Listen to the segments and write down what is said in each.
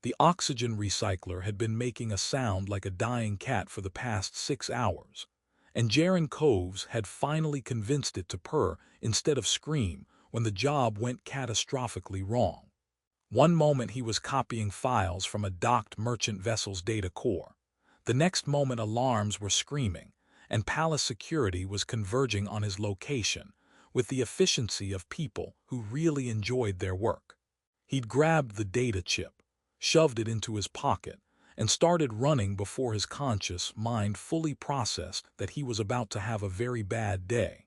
The oxygen recycler had been making a sound like a dying cat for the past 6 hours, and Jaren Coves had finally convinced it to purr instead of scream when the job went catastrophically wrong. One moment he was copying files from a docked merchant vessel's data core. The next moment alarms were screaming, and palace security was converging on his location with the efficiency of people who really enjoyed their work. He'd grabbed the data chip, shoved it into his pocket, and started running before his conscious mind fully processed that he was about to have a very bad day.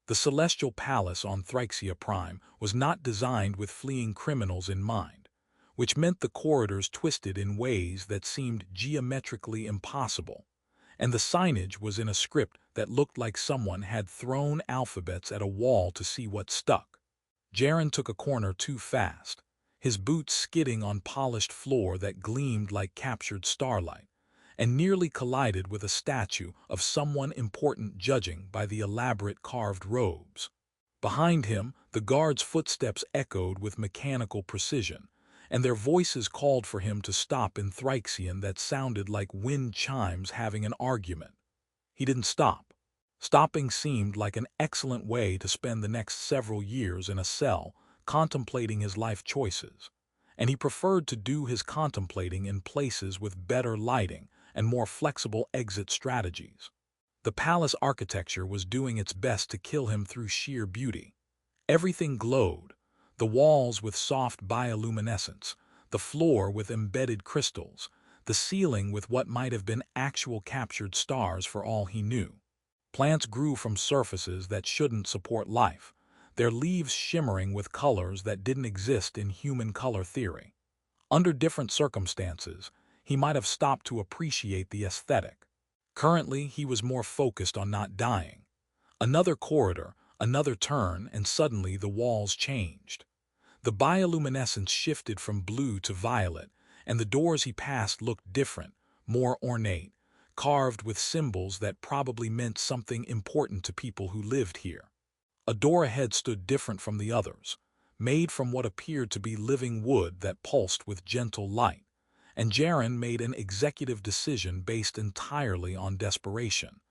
The Celestial Palace on Thrixia Prime was not designed with fleeing criminals in mind, which meant the corridors twisted in ways that seemed geometrically impossible, and the signage was in a script that looked like someone had thrown alphabets at a wall to see what stuck. Jaren took a corner too fast, his boots skidding on polished floor that gleamed like captured starlight, and nearly collided with a statue of someone important judging by the elaborate carved robes. Behind him, the guards' footsteps echoed with mechanical precision, and their voices called for him to stop in Thrixian that sounded like wind chimes having an argument. He didn't stop. Stopping seemed like an excellent way to spend the next several years in a cell, contemplating his life choices, and he preferred to do his contemplating in places with better lighting and more flexible exit strategies. The palace architecture was doing its best to kill him through sheer beauty. Everything glowed, the walls with soft bioluminescence, the floor with embedded crystals, the ceiling with what might have been actual captured stars for all he knew. Plants grew from surfaces that shouldn't support life, their leaves shimmering with colors that didn't exist in human color theory. Under different circumstances, he might have stopped to appreciate the aesthetic. Currently, he was more focused on not dying. Another corridor, another turn, and suddenly the walls changed. The bioluminescence shifted from blue to violet, and the doors he passed looked different, more ornate, carved with symbols that probably meant something important to people who lived here. A door ahead stood different from the others, made from what appeared to be living wood that pulsed with gentle light, and Jaren made an executive decision based entirely on desperation,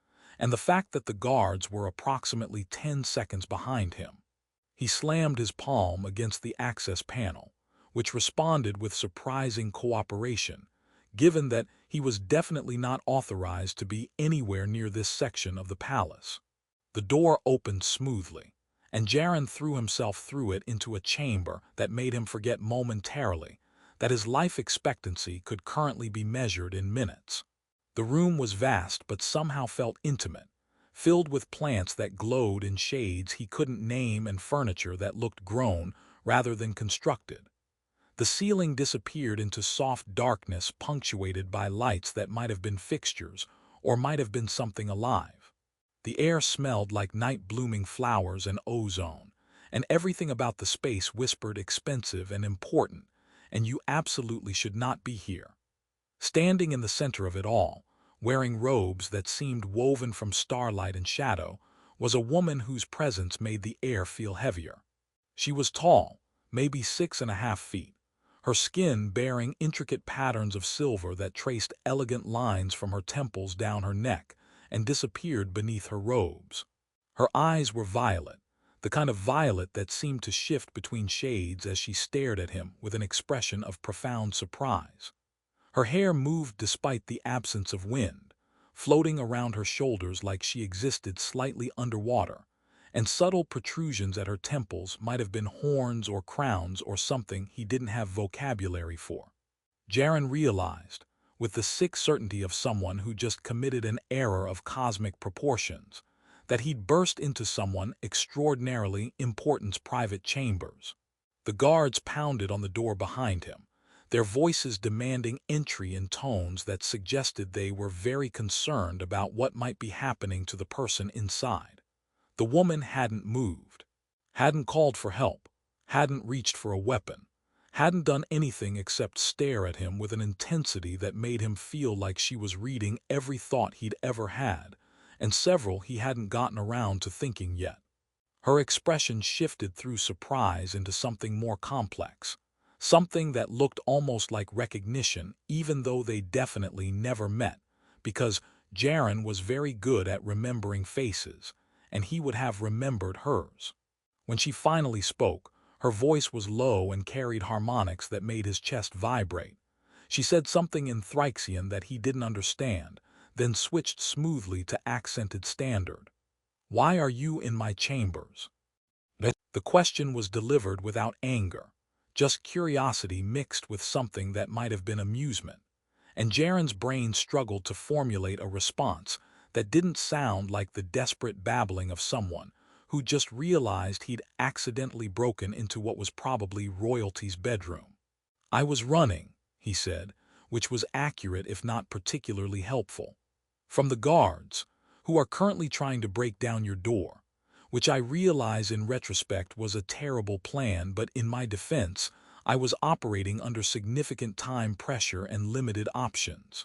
and the fact that the guards were approximately 10 seconds behind him. He slammed his palm against the access panel, which responded with surprising cooperation, given that he was definitely not authorized to be anywhere near this section of the palace. The door opened smoothly, and Jaren threw himself through it into a chamber that made him forget momentarily that his life expectancy could currently be measured in minutes. The room was vast but somehow felt intimate, filled with plants that glowed in shades he couldn't name and furniture that looked grown rather than constructed. The ceiling disappeared into soft darkness punctuated by lights that might have been fixtures or might have been something alive. The air smelled like night-blooming flowers and ozone, and everything about the space whispered expensive and important, and you absolutely should not be here. Standing in the center of it all, wearing robes that seemed woven from starlight and shadow, was a woman whose presence made the air feel heavier. She was tall, maybe 6.5 feet, her skin bearing intricate patterns of silver that traced elegant lines from her temples down her neck and disappeared beneath her robes. Her eyes were violet, the kind of violet that seemed to shift between shades as she stared at him with an expression of profound surprise. Her hair moved despite the absence of wind, floating around her shoulders like she existed slightly underwater, and subtle protrusions at her temples might have been horns or crowns or something he didn't have vocabulary for. Jaren realized, with the sick certainty of someone who just committed an error of cosmic proportions, that he'd burst into someone extraordinarily important's private chambers. The guards pounded on the door behind him, their voices demanding entry in tones that suggested they were very concerned about what might be happening to the person inside. The woman hadn't moved, hadn't called for help, hadn't reached for a weapon, hadn't done anything except stare at him with an intensity that made him feel like she was reading every thought he'd ever had, and several he hadn't gotten around to thinking yet. Her expression shifted through surprise into something more complex, something that looked almost like recognition even though they definitely never met, because Jaren was very good at remembering faces, and he would have remembered hers. When she finally spoke, her voice was low and carried harmonics that made his chest vibrate. She said something in Thryxian that he didn't understand, then switched smoothly to accented standard. "Why are you in my chambers?" The question was delivered without anger, just curiosity mixed with something that might have been amusement, and Jaren's brain struggled to formulate a response that didn't sound like the desperate babbling of someone who just realized he'd accidentally broken into what was probably royalty's bedroom. "I was running," he said, which was accurate if not particularly helpful, "from the guards, who are currently trying to break down your door, which I realize in retrospect was a terrible plan, but in my defense, I was operating under significant time pressure and limited options."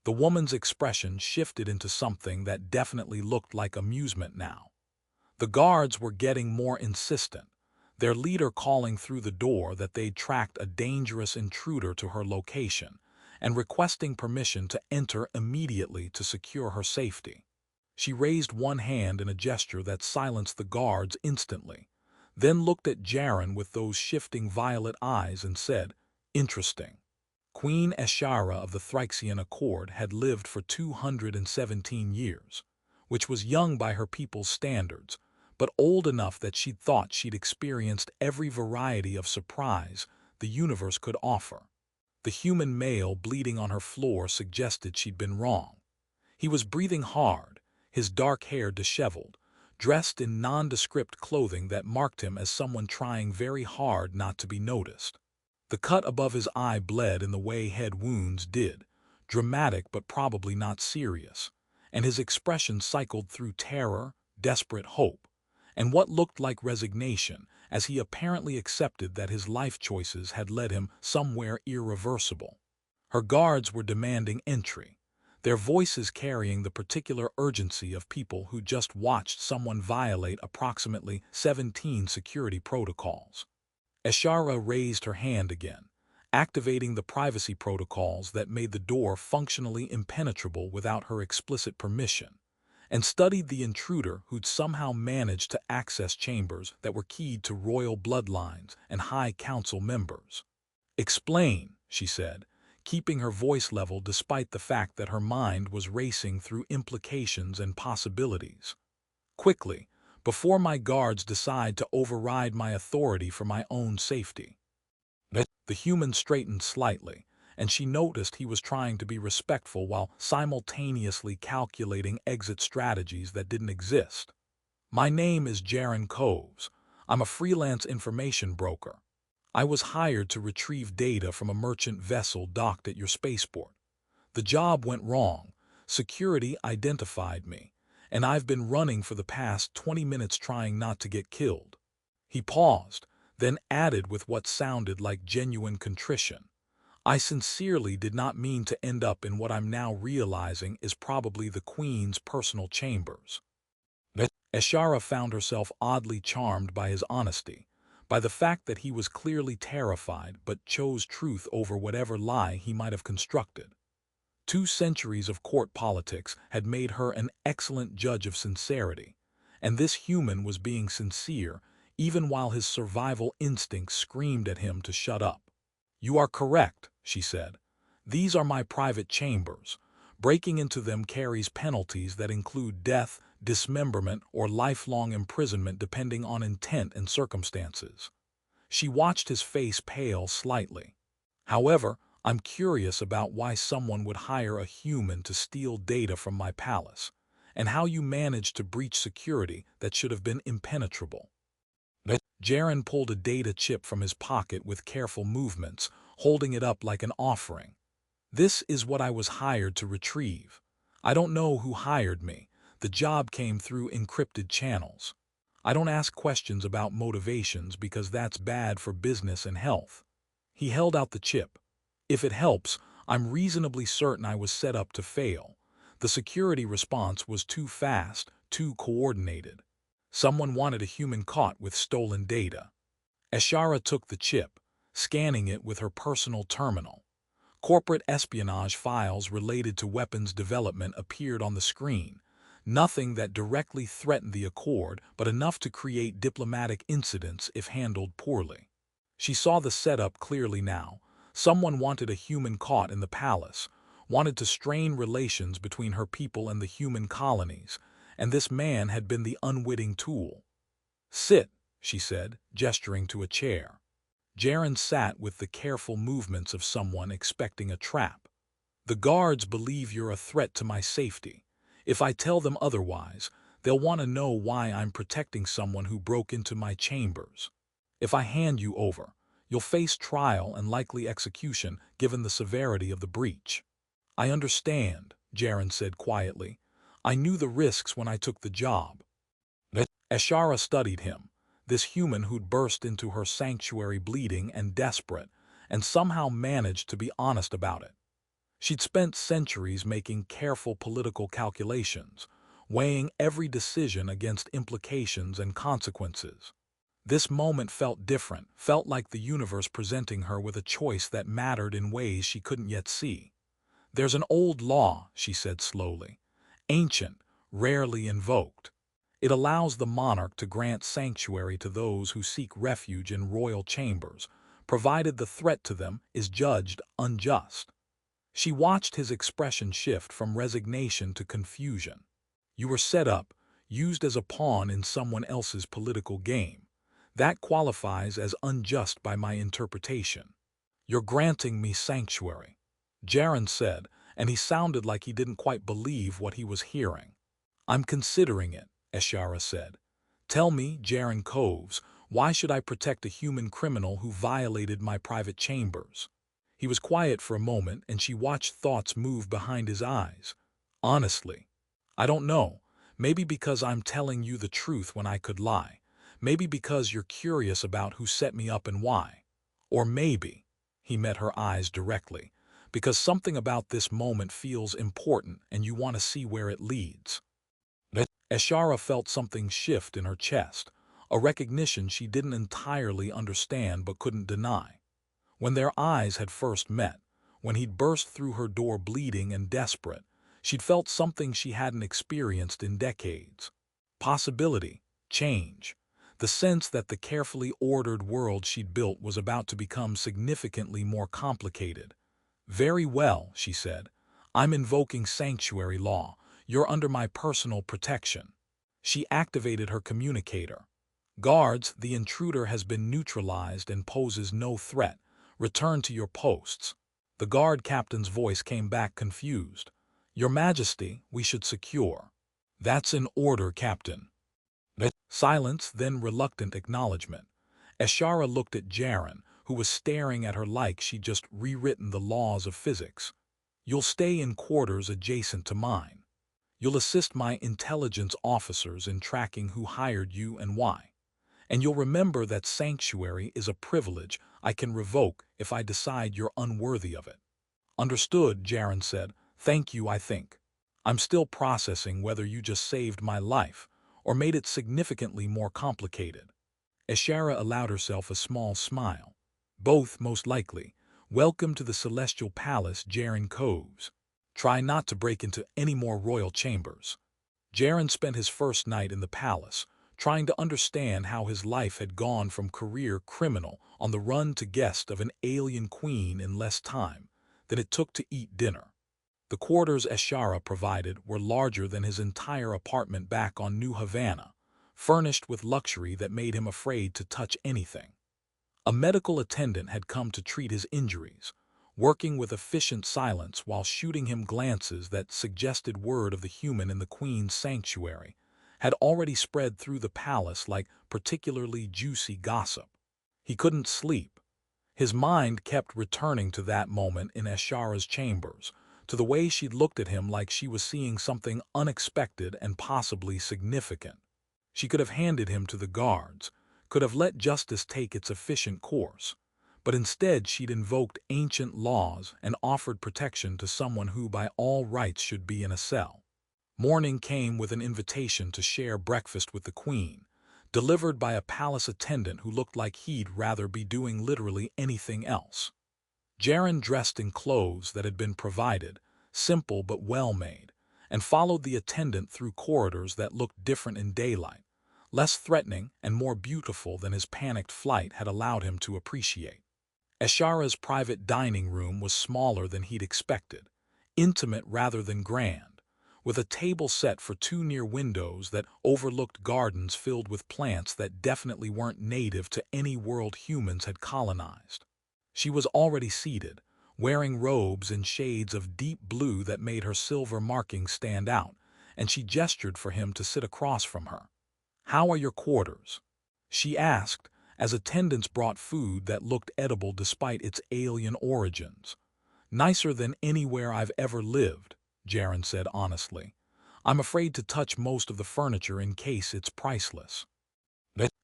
The woman's expression shifted into something that definitely looked like amusement now. The guards were getting more insistent, their leader calling through the door that they'd tracked a dangerous intruder to her location and requesting permission to enter immediately to secure her safety. She raised one hand in a gesture that silenced the guards instantly, then looked at Jaren with those shifting violet eyes and said, "Interesting." Queen Ashara of the Thryxian Accord had lived for 217 years, which was young by her people's standards, but old enough that she'd thought she'd experienced every variety of surprise the universe could offer. The human male bleeding on her floor suggested she'd been wrong. He was breathing hard, his dark hair disheveled, dressed in nondescript clothing that marked him as someone trying very hard not to be noticed. The cut above his eye bled in the way head wounds did, dramatic but probably not serious, and his expression cycled through terror, desperate hope, and what looked like resignation, as he apparently accepted that his life choices had led him somewhere irreversible. Her guards were demanding entry, their voices carrying the particular urgency of people who just watched someone violate approximately 17 security protocols. Ashara raised her hand again, activating the privacy protocols that made the door functionally impenetrable without her explicit permission, and studied the intruder who'd somehow managed to access chambers that were keyed to royal bloodlines and high council members. "Explain," she said, keeping her voice level despite the fact that her mind was racing through implications and possibilities. "Quickly, before my guards decide to override my authority for my own safety." The human straightened slightly, and she noticed he was trying to be respectful while simultaneously calculating exit strategies that didn't exist. "My name is Jaren Coves. I'm a freelance information broker. I was hired to retrieve data from a merchant vessel docked at your spaceport. The job went wrong. Security identified me, and I've been running for the past 20 minutes trying not to get killed." He paused, then added with what sounded like genuine contrition, "I sincerely did not mean to end up in what I'm now realizing is probably the Queen's personal chambers." Ashara found herself oddly charmed by his honesty, by the fact that he was clearly terrified but chose truth over whatever lie he might have constructed. 2 centuries of court politics had made her an excellent judge of sincerity, and this human was being sincere even while his survival instincts screamed at him to shut up. "You are correct," she said. "These are my private chambers. Breaking into them carries penalties that include death, dismemberment, or lifelong imprisonment depending on intent and circumstances." She watched his face pale slightly. "However, I'm curious about why someone would hire a human to steal data from my palace, and how you managed to breach security that should have been impenetrable." Jaren pulled a data chip from his pocket with careful movements, holding it up like an offering. "This is what I was hired to retrieve. I don't know who hired me. The job came through encrypted channels. I don't ask questions about motivations because that's bad for business and health." He held out the chip. "If it helps, I'm reasonably certain I was set up to fail. The security response was too fast, too coordinated. Someone wanted a human caught with stolen data." Ashara took the chip, scanning it with her personal terminal. Corporate espionage files related to weapons development appeared on the screen, nothing that directly threatened the Accord, but enough to create diplomatic incidents if handled poorly. She saw the setup clearly now. Someone wanted a human caught in the palace, wanted to strain relations between her people and the human colonies, and this man had been the unwitting tool. "Sit," she said, gesturing to a chair. Jaren sat with the careful movements of someone expecting a trap. "The guards believe you're a threat to my safety. If I tell them otherwise, they'll want to know why I'm protecting someone who broke into my chambers. If I hand you over, you'll face trial and likely execution given the severity of the breach." "I understand," Jaren said quietly. "I knew the risks when I took the job." Ashara studied him, this human who'd burst into her sanctuary bleeding and desperate, and somehow managed to be honest about it. She'd spent centuries making careful political calculations, weighing every decision against implications and consequences. This moment felt different, felt like the universe presenting her with a choice that mattered in ways she couldn't yet see. "There's an old law," she said slowly, "ancient, rarely invoked. It allows the monarch to grant sanctuary to those who seek refuge in royal chambers, provided the threat to them is judged unjust." She watched his expression shift from resignation to confusion. "You were set up, used as a pawn in someone else's political game. That qualifies as unjust by my interpretation. You're granting me sanctuary," Jaren said, and he sounded like he didn't quite believe what he was hearing. "I'm considering it," Ashara said. "Tell me, Jaren Coves, why should I protect a human criminal who violated my private chambers?" He was quiet for a moment, and she watched thoughts move behind his eyes. "Honestly, I don't know. Maybe because I'm telling you the truth when I could lie. Maybe because you're curious about who set me up and why. Or maybe," he met her eyes directly, "because something about this moment feels important and you want to see where it leads." Ashara felt something shift in her chest, a recognition she didn't entirely understand but couldn't deny. When their eyes had first met, when he'd burst through her door bleeding and desperate, she'd felt something she hadn't experienced in decades. Possibility, change, the sense that the carefully ordered world she'd built was about to become significantly more complicated. "Very well," she said. "I'm invoking sanctuary law. You're under my personal protection." She activated her communicator. "Guards, the intruder has been neutralized and poses no threat. Return to your posts." The guard captain's voice came back confused. "Your Majesty, we should secure." "That's an order, Captain." Silence, then reluctant acknowledgement. Ashara looked at Jaren, who was staring at her like she'd just rewritten the laws of physics. "You'll stay in quarters adjacent to mine. You'll assist my intelligence officers in tracking who hired you and why. And you'll remember that sanctuary is a privilege I can revoke if I decide you're unworthy of it." "Understood," Jaren said. "Thank you, I think. I'm still processing whether you just saved my life or made it significantly more complicated." Ashara allowed herself a small smile. "Both, most likely. Welcome to the Celestial Palace, Jaren Coves. Try not to break into any more royal chambers." Jaren spent his first night in the palace, trying to understand how his life had gone from career criminal on the run to guest of an alien queen in less time than it took to eat dinner. The quarters Ashara provided were larger than his entire apartment back on New Havana, furnished with luxury that made him afraid to touch anything. A medical attendant had come to treat his injuries, working with efficient silence while shooting him glances that suggested word of the human in the Queen's sanctuary had already spread through the palace like particularly juicy gossip. He couldn't sleep. His mind kept returning to that moment in Ashara's chambers, to the way she'd looked at him like she was seeing something unexpected and possibly significant. She could have handed him to the guards, could have let justice take its efficient course, but instead she'd invoked ancient laws and offered protection to someone who by all rights should be in a cell. Morning came with an invitation to share breakfast with the Queen, delivered by a palace attendant who looked like he'd rather be doing literally anything else. Jaren dressed in clothes that had been provided, simple but well-made, and followed the attendant through corridors that looked different in daylight, less threatening and more beautiful than his panicked flight had allowed him to appreciate. Ashara's private dining room was smaller than he'd expected, intimate rather than grand, with a table set for two near windows that overlooked gardens filled with plants that definitely weren't native to any world humans had colonized. She was already seated, wearing robes in shades of deep blue that made her silver markings stand out, and she gestured for him to sit across from her. "How are your quarters?" she asked, as attendants brought food that looked edible despite its alien origins. "Nicer than anywhere I've ever lived," Jaren said honestly. "I'm afraid to touch most of the furniture in case it's priceless."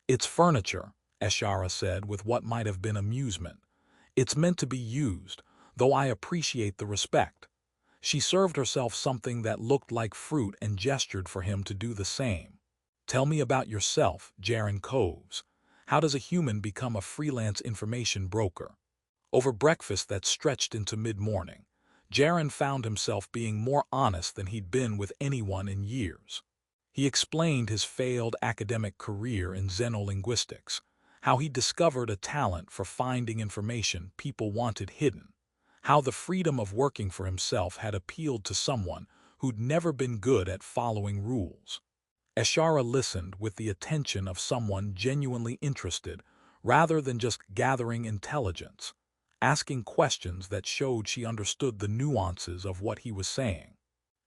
"It's furniture," Ashara said with what might have been amusement. "It's meant to be used, though I appreciate the respect." She served herself something that looked like fruit and gestured for him to do the same. "Tell me about yourself, Jaren Coves. How does a human become a freelance information broker?" Over breakfast that stretched into mid-morning, Jaren found himself being more honest than he'd been with anyone in years. He explained his failed academic career in xenolinguistics, how he discovered a talent for finding information people wanted hidden, how the freedom of working for himself had appealed to someone who'd never been good at following rules. Ashara listened with the attention of someone genuinely interested rather than just gathering intelligence, asking questions that showed she understood the nuances of what he was saying.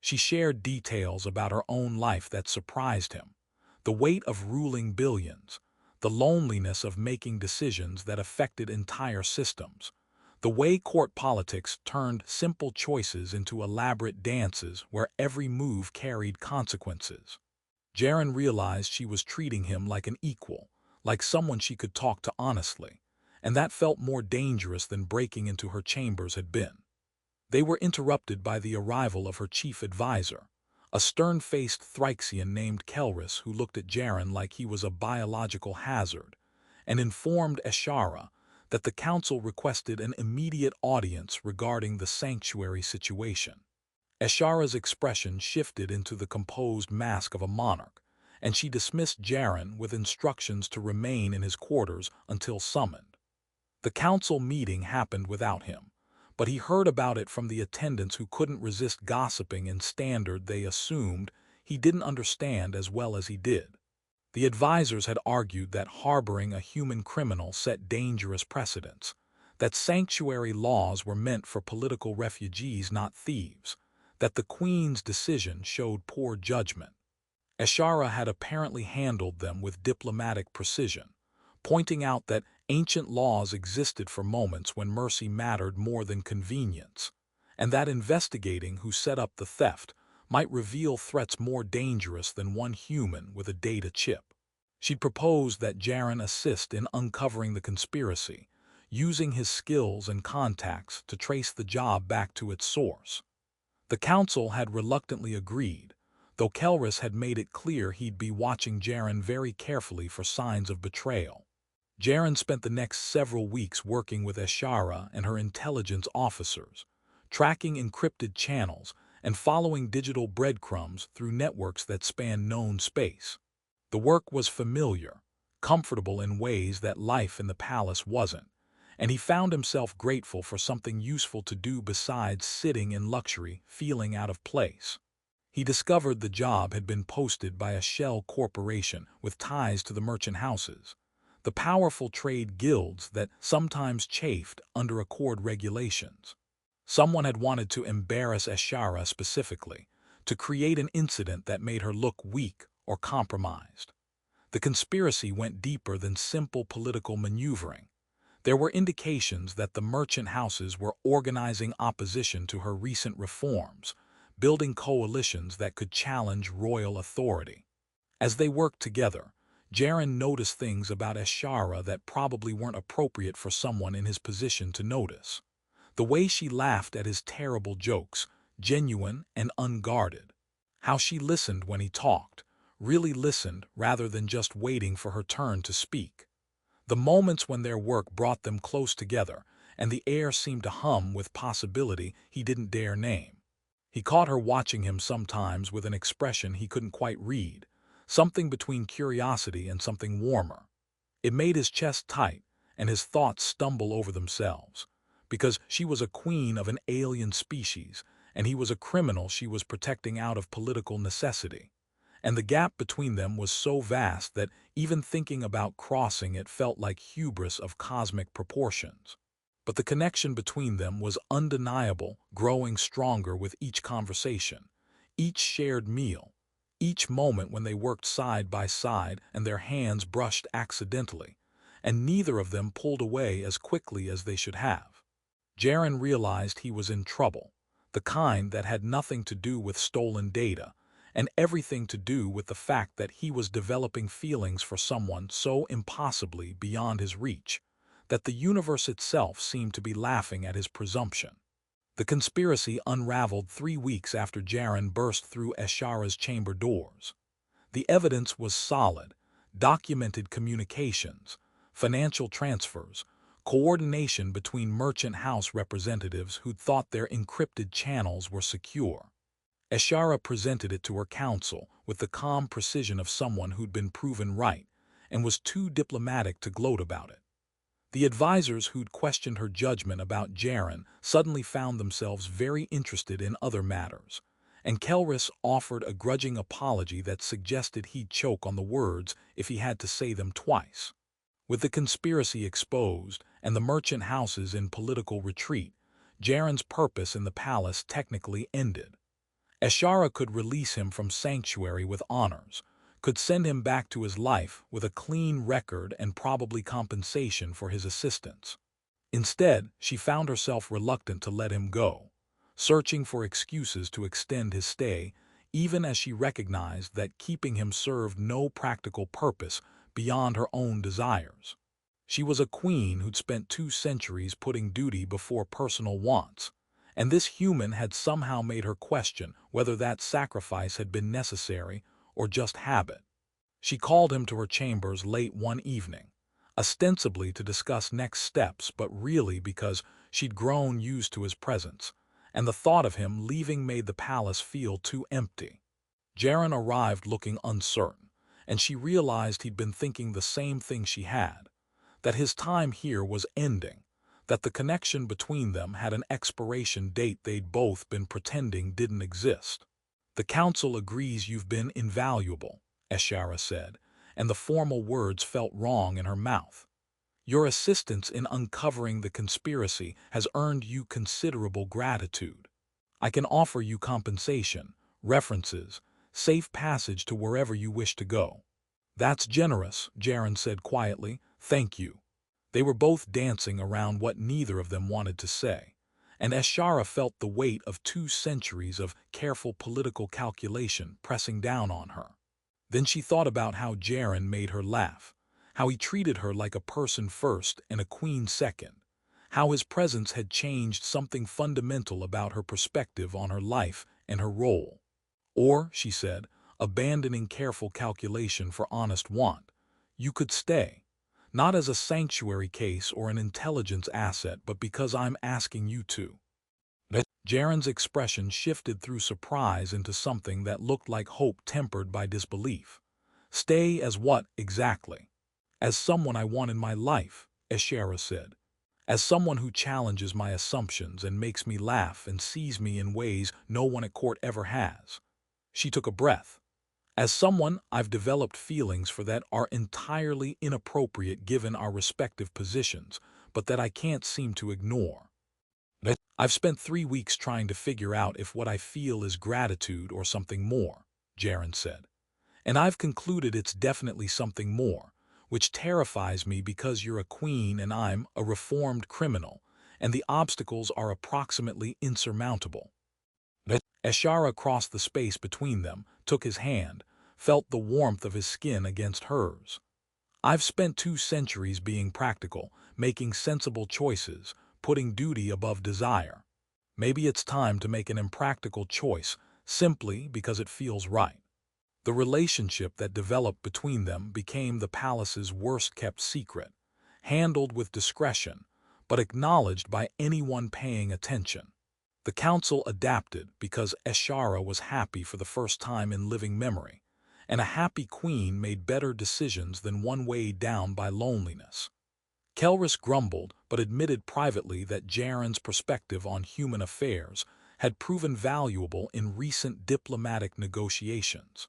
She shared details about her own life that surprised him, the weight of ruling billions, the loneliness of making decisions that affected entire systems, the way court politics turned simple choices into elaborate dances where every move carried consequences. Jaren realized she was treating him like an equal, like someone she could talk to honestly, and that felt more dangerous than breaking into her chambers had been. They were interrupted by the arrival of her chief advisor, a stern-faced Thryxian named Kelris who looked at Jaren like he was a biological hazard, and informed Ashara that the council requested an immediate audience regarding the sanctuary situation. Ashara's expression shifted into the composed mask of a monarch, and she dismissed Jaren with instructions to remain in his quarters until summoned. The council meeting happened without him, but he heard about it from the attendants who couldn't resist gossiping in standard they assumed he didn't understand as well as he did. The advisors had argued that harboring a human criminal set dangerous precedents, that sanctuary laws were meant for political refugees, not thieves, that the Queen's decision showed poor judgment. Ashara had apparently handled them with diplomatic precision, pointing out that ancient laws existed for moments when mercy mattered more than convenience, and that investigating who set up the theft might reveal threats more dangerous than one human with a data chip. She'd proposed that Jaren assist in uncovering the conspiracy, using his skills and contacts to trace the job back to its source. The council had reluctantly agreed, though Kelris had made it clear he'd be watching Jaren very carefully for signs of betrayal. Jaren spent the next several weeks working with Ashara and her intelligence officers, tracking encrypted channels and following digital breadcrumbs through networks that spanned known space. The work was familiar, comfortable in ways that life in the palace wasn't, and he found himself grateful for something useful to do besides sitting in luxury, feeling out of place. He discovered the job had been posted by a shell corporation with ties to the merchant houses, the powerful trade guilds that sometimes chafed under accord regulations. Someone had wanted to embarrass Ashara specifically, to create an incident that made her look weak or compromised. The conspiracy went deeper than simple political maneuvering. There were indications that the merchant houses were organizing opposition to her recent reforms, building coalitions that could challenge royal authority. As they worked together, Jaren noticed things about Ashara that probably weren't appropriate for someone in his position to notice. The way she laughed at his terrible jokes, genuine and unguarded. How she listened when he talked, really listened rather than just waiting for her turn to speak. The moments when their work brought them close together, and the air seemed to hum with possibility he didn't dare name. He caught her watching him sometimes with an expression he couldn't quite read, something between curiosity and something warmer. It made his chest tight and his thoughts stumble over themselves, because she was a queen of an alien species, and he was a criminal she was protecting out of political necessity. And the gap between them was so vast that even thinking about crossing it felt like hubris of cosmic proportions. But the connection between them was undeniable, growing stronger with each conversation, each shared meal, each moment when they worked side by side and their hands brushed accidentally, and neither of them pulled away as quickly as they should have. Jaren realized he was in trouble, the kind that had nothing to do with stolen data, and everything to do with the fact that he was developing feelings for someone so impossibly beyond his reach that the universe itself seemed to be laughing at his presumption. The conspiracy unraveled 3 weeks after Jaren burst through Eshara's chamber doors. The evidence was solid: documented communications, financial transfers, coordination between merchant house representatives who'd thought their encrypted channels were secure. Eshara presented it to her counsel with the calm precision of someone who'd been proven right and was too diplomatic to gloat about it. The advisors who'd questioned her judgment about Jaren suddenly found themselves very interested in other matters, and Kelris offered a grudging apology that suggested he'd choke on the words if he had to say them twice. With the conspiracy exposed and the merchant houses in political retreat, Jaren's purpose in the palace technically ended. Eshara could release him from sanctuary with honors, could send him back to his life with a clean record and probably compensation for his assistance. Instead, she found herself reluctant to let him go, searching for excuses to extend his stay, even as she recognized that keeping him served no practical purpose beyond her own desires. She was a queen who'd spent 2 centuries putting duty before personal wants, and this human had somehow made her question whether that sacrifice had been necessary or just habit. She called him to her chambers late one evening, ostensibly to discuss next steps, but really because she'd grown used to his presence, and the thought of him leaving made the palace feel too empty. Jaren arrived looking uncertain, and she realized he'd been thinking the same thing she had, that his time here was ending, that the connection between them had an expiration date they'd both been pretending didn't exist. "The council agrees you've been invaluable," Eshara said, and the formal words felt wrong in her mouth. "Your assistance in uncovering the conspiracy has earned you considerable gratitude. I can offer you compensation, references, safe passage to wherever you wish to go." "That's generous," Jaren said quietly. "Thank you." They were both dancing around what neither of them wanted to say, and Eshara felt the weight of 2 centuries of careful political calculation pressing down on her. Then she thought about how Jaren made her laugh, how he treated her like a person first and a queen second, how his presence had changed something fundamental about her perspective on her life and her role. "Or," she said, abandoning careful calculation for honest want, "you could stay. Not as a sanctuary case or an intelligence asset, but because I'm asking you to." Jaren's expression shifted through surprise into something that looked like hope tempered by disbelief. "Stay as what, exactly?" "As someone I want in my life," Eshara said. "As someone who challenges my assumptions and makes me laugh and sees me in ways no one at court ever has." She took a breath. "As someone I've developed feelings for that are entirely inappropriate given our respective positions, but that I can't seem to ignore. I've spent 3 weeks trying to figure out if what I feel is gratitude or something more," Jaren said. "And I've concluded it's definitely something more, which terrifies me because you're a queen and I'm a reformed criminal, and the obstacles are approximately insurmountable." Eshara crossed the space between them, took his hand, felt the warmth of his skin against hers. "I've spent 2 centuries being practical, making sensible choices, putting duty above desire. Maybe it's time to make an impractical choice, simply because it feels right." The relationship that developed between them became the palace's worst-kept secret, handled with discretion, but acknowledged by anyone paying attention. The council adapted because Eshara was happy for the first time in living memory, and a happy queen made better decisions than one weighed down by loneliness. Kelris grumbled but admitted privately that Jaren's perspective on human affairs had proven valuable in recent diplomatic negotiations.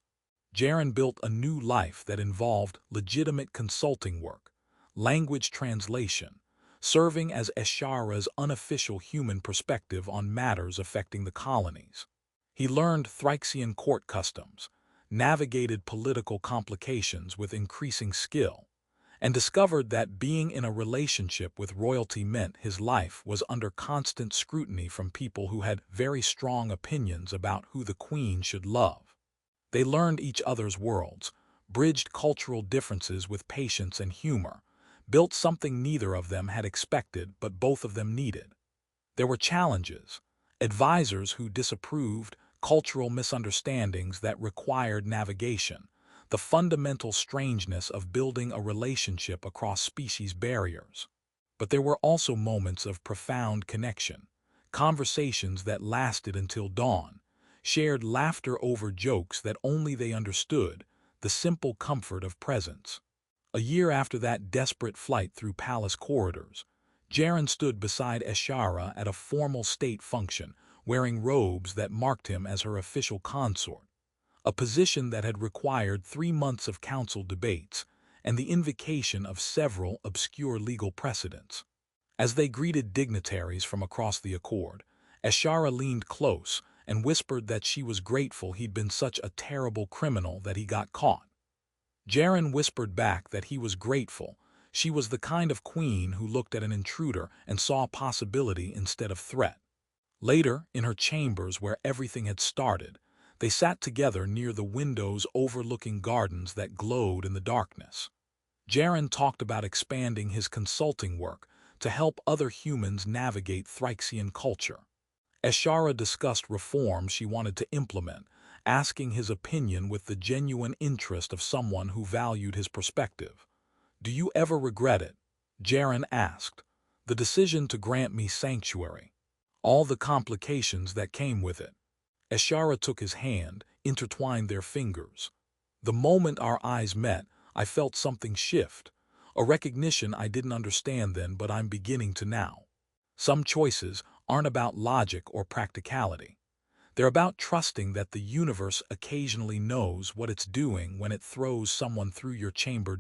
Jaren built a new life that involved legitimate consulting work, language translation, serving as Eshara's unofficial human perspective on matters affecting the colonies. He learned Thryxian court customs, navigated political complications with increasing skill, and discovered that being in a relationship with royalty meant his life was under constant scrutiny from people who had very strong opinions about who the queen should love. They learned each other's worlds, bridged cultural differences with patience and humor, built something neither of them had expected but both of them needed. There were challenges, advisors who disapproved, cultural misunderstandings that required navigation, the fundamental strangeness of building a relationship across species barriers. But there were also moments of profound connection, conversations that lasted until dawn, shared laughter over jokes that only they understood, the simple comfort of presence. A year after that desperate flight through palace corridors, Jaren stood beside Eshara at a formal state function, wearing robes that marked him as her official consort, a position that had required 3 months of council debates and the invocation of several obscure legal precedents. As they greeted dignitaries from across the accord, Eshara leaned close and whispered that she was grateful he'd been such a terrible criminal that he got caught. Jaren whispered back that he was grateful. She was the kind of queen who looked at an intruder and saw possibility instead of threat. Later, in her chambers where everything had started, they sat together near the windows overlooking gardens that glowed in the darkness. Jaren talked about expanding his consulting work to help other humans navigate Thryxian culture. Eshara discussed reforms she wanted to implement, asking his opinion with the genuine interest of someone who valued his perspective. "Do you ever regret it?" Jaren asked. "The decision to grant me sanctuary. All the complications that came with it." Eshara took his hand, intertwined their fingers. "The moment our eyes met, I felt something shift, a recognition I didn't understand then but I'm beginning to now. Some choices aren't about logic or practicality. They're about trusting that the universe occasionally knows what it's doing when it throws someone through your chamber